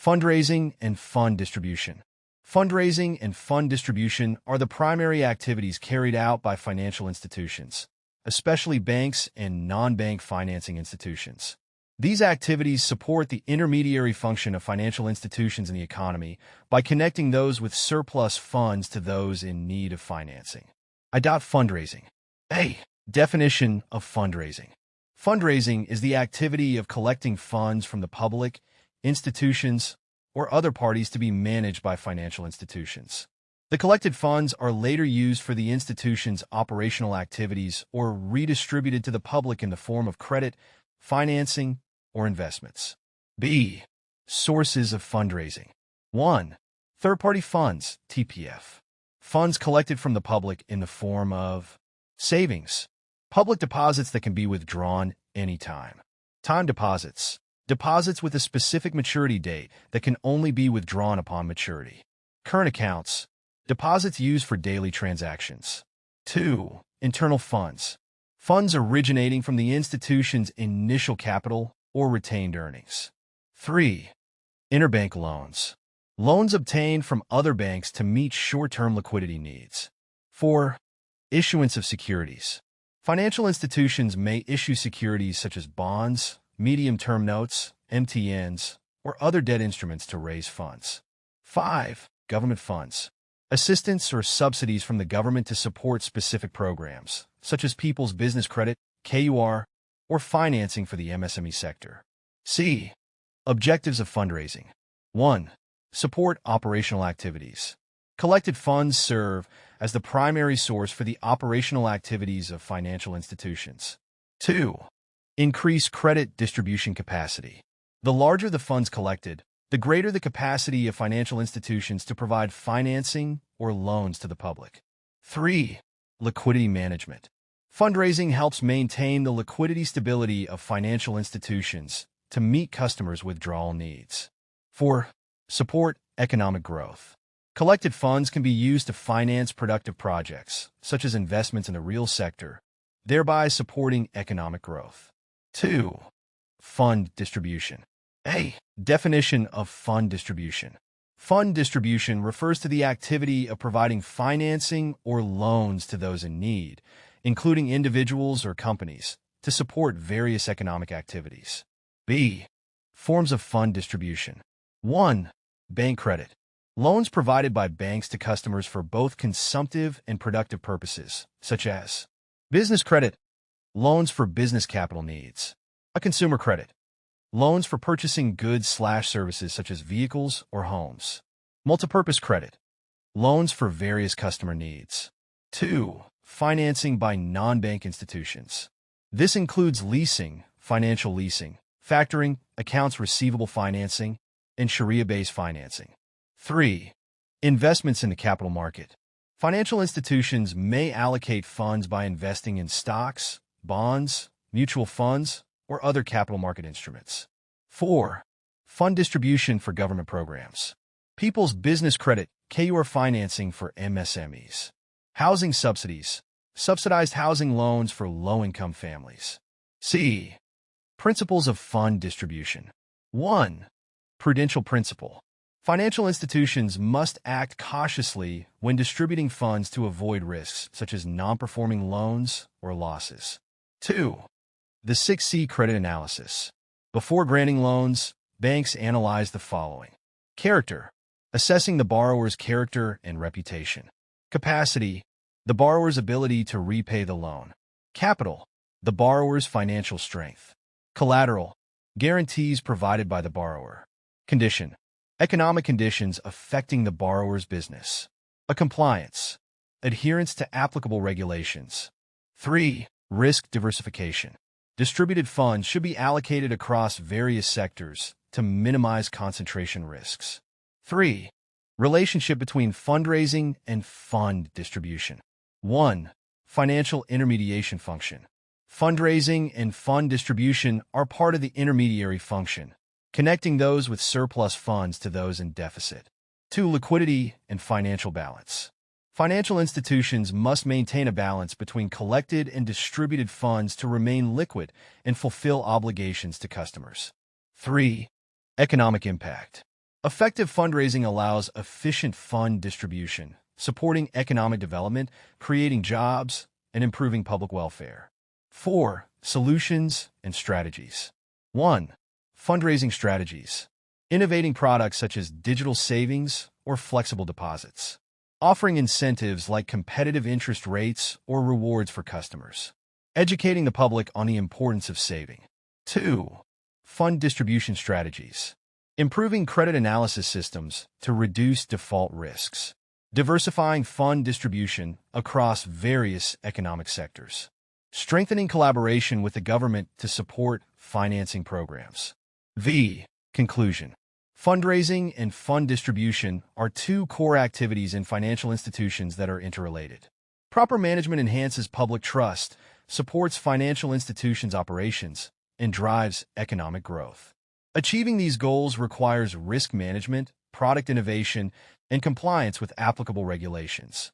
Fundraising and fund distribution. Fundraising and fund distribution are the primary activities carried out by financial institutions, especially banks and non-bank financing institutions. These activities support the intermediary function of financial institutions in the economy by connecting those with surplus funds to those in need of financing. Fundraising. A. Definition of fundraising. Fundraising is the activity of collecting funds from the public, institutions, or other parties to be managed by financial institutions. The collected funds are later used for the institution's operational activities or redistributed to the public in the form of credit, financing, or investments. B. Sources of fundraising. 1. Third-party funds, TPF. Funds collected from the public in the form of savings, public deposits that can be withdrawn anytime. Time deposits. Deposits with a specific maturity date that can only be withdrawn upon maturity. Current accounts. Deposits used for daily transactions. 2. Internal funds. Funds originating from the institution's initial capital or retained earnings. 3. Interbank loans. Loans obtained from other banks to meet short-term liquidity needs. 4. Issuance of securities. Financial institutions may issue securities such as bonds, medium-term notes, MTNs, or other debt instruments to raise funds. 5. Government funds. Assistance or subsidies from the government to support specific programs, such as People's Business Credit, KUR, or financing for the MSME sector. C. Objectives of fundraising. 1. Support operational activities. Collected funds serve as the primary source for the operational activities of financial institutions. 2. Increase credit distribution capacity. The larger the funds collected, the greater the capacity of financial institutions to provide financing or loans to the public. 3. Liquidity management. Fundraising helps maintain the liquidity stability of financial institutions to meet customers' withdrawal needs. 4. Support economic growth. Collected funds can be used to finance productive projects, such as investments in the real sector, thereby supporting economic growth. 2. Fund distribution. A. Definition of fund distribution. Fund distribution refers to the activity of providing financing or loans to those in need, including individuals or companies, to support various economic activities. B. Forms of fund distribution. 1. Bank credit. Loans provided by banks to customers for both consumptive and productive purposes, such as business credit, loans for business capital needs. A consumer credit. Loans for purchasing goods/services such as vehicles or homes. Multipurpose credit. Loans for various customer needs. 2. Financing by non-bank institutions. This includes leasing, financial leasing, factoring, accounts receivable financing, and Sharia-based financing. 3. Investments in the capital market. Financial institutions may allocate funds by investing in stocks, bonds, mutual funds, or other capital market instruments. 4. Fund distribution for government programs. People's Business Credit, KUR financing for MSMEs. Housing subsidies. Subsidized housing loans for low-income families. C. Principles of fund distribution. 1. Prudential principle. Financial institutions must act cautiously when distributing funds to avoid risks such as non-performing loans or losses. 2. The 6C credit analysis. Before granting loans, banks analyze the following. Character. Assessing the borrower's character and reputation. Capacity. The borrower's ability to repay the loan. Capital. The borrower's financial strength. Collateral. Guarantees provided by the borrower. Condition. Economic conditions affecting the borrower's business. A compliance. Adherence to applicable regulations. 3. Risk diversification. Distributed funds should be allocated across various sectors to minimize concentration risks. 3. Relationship between fundraising and fund distribution. 1. Financial intermediation function. Fundraising and fund distribution are part of the intermediary function, connecting those with surplus funds to those in deficit. 2. Liquidity and financial balance. Financial institutions must maintain a balance between collected and distributed funds to remain liquid and fulfill obligations to customers. 3. Economic impact. Effective fundraising allows efficient fund distribution, supporting economic development, creating jobs, and improving public welfare. 4. Solutions and strategies. 1. Fundraising strategies. Innovating products such as digital savings or flexible deposits. Offering incentives like competitive interest rates or rewards for customers. Educating the public on the importance of saving. 2. Fund distribution strategies. Improving credit analysis systems to reduce default risks. Diversifying fund distribution across various economic sectors. Strengthening collaboration with the government to support financing programs. Conclusion. Fundraising and fund distribution are two core activities in financial institutions that are interrelated. Proper management enhances public trust, supports financial institutions' operations, and drives economic growth. Achieving these goals requires risk management, product innovation, and compliance with applicable regulations.